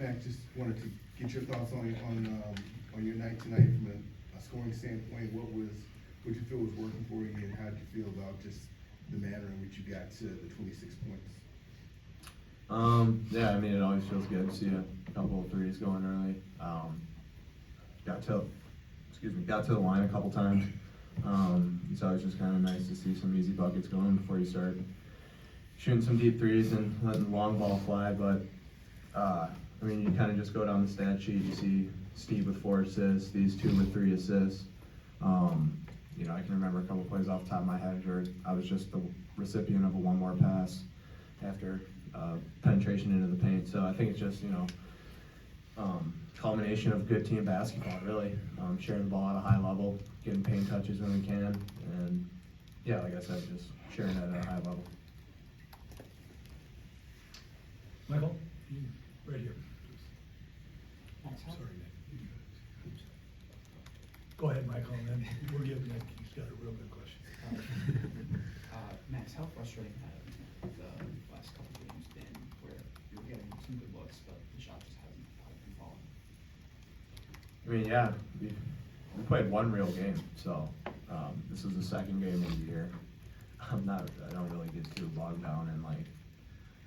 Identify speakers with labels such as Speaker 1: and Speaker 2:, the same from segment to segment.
Speaker 1: Mac, just wanted to get your thoughts on your night tonight from a scoring standpoint. What you feel was working for you, and how did you feel about just the manner in which you got to the 26 points?
Speaker 2: Yeah, I mean, it always feels good to see a couple of threes going early. Got to the line a couple times. It's always just kind of nice to see some easy buckets going before you start shooting some deep threes and letting the long ball fly. But I mean, you kind of just go down the stat sheet. You see Steve with 4 assists, these 2 with 3 assists. You know, I can remember a couple plays off the top of my head where I was just the recipient of a one more pass after penetration into the paint. So I think it's just, you know, culmination of good team basketball, really. Sharing the ball at a high level, getting paint touches when we can, and yeah, like I said, just sharing it at a high level.
Speaker 3: Michael, right here.
Speaker 4: Sorry,
Speaker 3: Nick. Go ahead, Michael, and then we'll give Nick, he's got a real good question.
Speaker 4: Max, how frustrating have the last couple games been where you're getting some good looks, but the shot just hasn't been falling?
Speaker 2: I mean, yeah, we played one real game, so this is the second game of the year. I don't really get too bogged down in like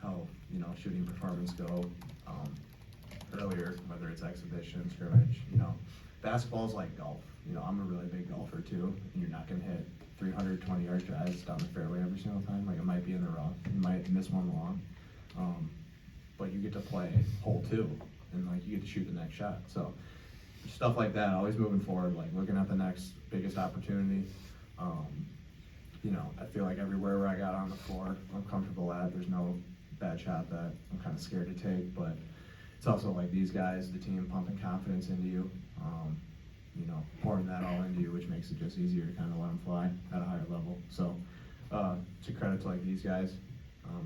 Speaker 2: how, you know, shooting performance go earlier, whether it's exhibition, scrimmage. You know, basketball's like golf. You know, I'm a really big golfer too, and you're not gonna hit 320-yard drives down the fairway every single time. Like, it might be in the rough, you might miss one long, but you get to play hole 2, and like you get to shoot the next shot. So stuff like that, always moving forward, like looking at the next biggest opportunity. You know, I feel like everywhere where I got on the floor, I'm comfortable at. There's no bad shot that I'm kind of scared to take, but it's also like these guys, the team pumping confidence into you, you know, pouring that all into you, which makes it just easier to kind of let them fly at a higher level. So, to credit to like these guys,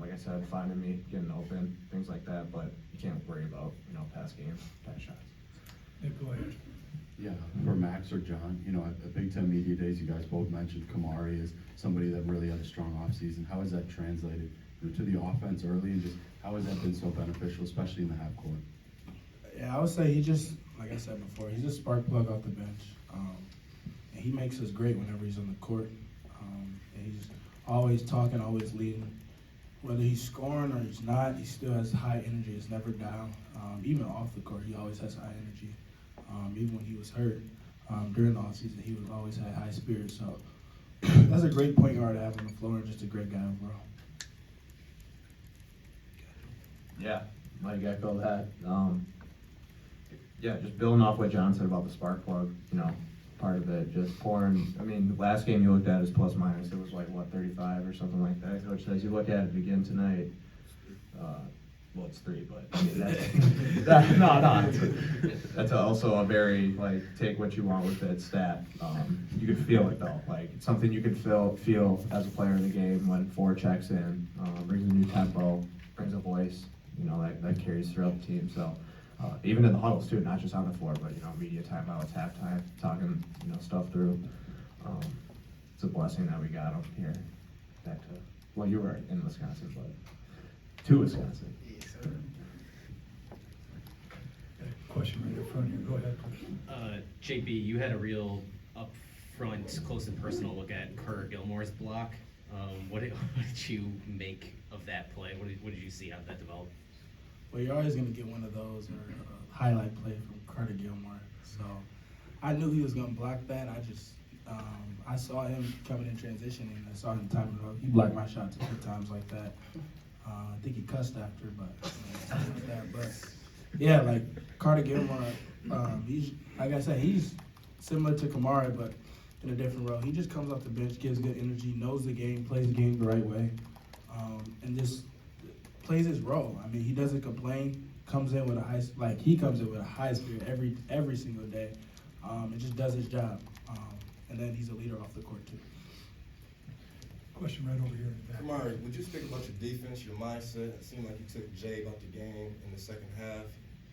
Speaker 2: like I said, finding me, getting open, things like that, but you can't worry about, you know, past games, past shots.
Speaker 3: Nick, go ahead.
Speaker 5: Yeah, for Max or John, you know, at Big Ten Media Days, you guys both mentioned Kamari as somebody that really had a strong offseason. How has that translated to the offense early, and just how has that been so beneficial, especially in the half court?
Speaker 6: Yeah, I would say he just, like I said before, he's a spark plug off the bench. And he makes us great whenever he's on the court. And he's always talking, always leading. Whether he's scoring or he's not, he still has high energy. It's never down. Even off the court, he always has high energy. Even when he was hurt during the offseason, he was always had high spirits. So that's a great point guard to have on the floor, and just a great guy overall.
Speaker 2: Yeah, Mike echo that. Yeah, just building off what John said about the spark plug, you know, part of it, just pouring. I mean, the last game you looked at is plus minus. It was like, what, 35 or something like that. Coach says you look at it again tonight. Well, it's 3, but I mean, that's also a very, like, take what you want with that stat. You can feel it though, like it's something you can feel as a player in the game when 4 checks in, brings a new tempo, brings a voice, you know, that carries throughout the team. So even in the huddles too, not just on the floor, but you know, media timeouts, halftime, talking, you know, stuff through. It's a blessing that we got him here. Back to, well, you were in Wisconsin, but to Wisconsin.
Speaker 3: Question right up front here. Go ahead.
Speaker 7: JB, you had a real upfront, close and personal look at Carter Gilmore's block. What did you make of that play? What did you see? How did that develop?
Speaker 6: Well, you're always going to get one of those or a highlight play from Carter Gilmore. So I knew he was going to block that. I saw him coming in transition, and I saw him timing it up. He blocked my shots a few times like that. I think he cussed after, but something like that. But yeah, like Carter Gilmore, he's, like I said, he's similar to Kamari, but in a different role. He just comes off the bench, gives good energy, knows the game, plays the game the right way, and just plays his role. I mean, he doesn't complain. Comes in with a high spirit every single day, and just does his job. And then he's a leader off the court too.
Speaker 3: Question right over here in the back.
Speaker 8: Kamari, would you speak about your defense, your mindset? It seemed like you took Jay out the game in the second half.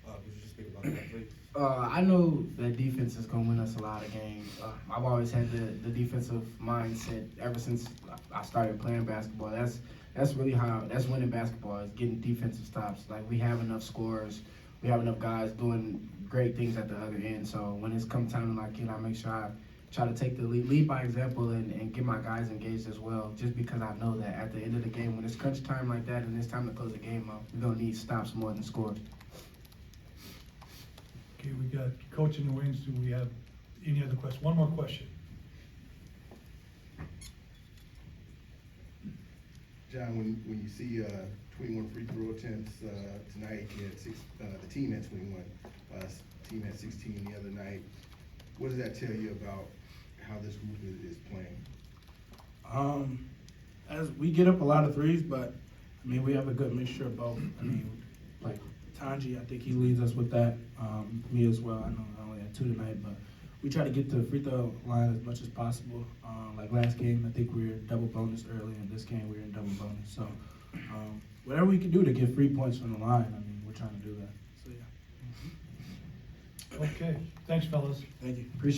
Speaker 8: Would you just speak about that, please?
Speaker 9: I know that defense is going to win us a lot of games. I've always had the defensive mindset ever since I started playing basketball. That's really how, that's winning basketball, is getting defensive stops. Like, we have enough scorers we have enough guys doing great things at the other end. So when it's come time to lock in, I make sure I try to take the lead by example and get my guys engaged as well, just because I know that at the end of the game, when it's crunch time like that and it's time to close the game out, we're going to need stops more than scores.
Speaker 3: Okay, we got coach in the wings. Do we have any other questions? One more question.
Speaker 1: John, when you see 21 free throw attempts tonight, you had the team had 21, team had 16 the other night. What does that tell you about how this group is playing?
Speaker 6: As we get up a lot of threes, but I mean, we have a good mixture of both. I mean, like Tanji, I think he leads us with that. Me as well. I know I only had 2 tonight, but we try to get to the free throw line as much as possible. Like last game, I think we were double bonus early, and this game we were in double bonus. So whatever we can do to get free points from the line, I mean, we're trying to do that. So yeah.
Speaker 3: Okay, thanks, fellas.
Speaker 6: Thank you. Appreciate it.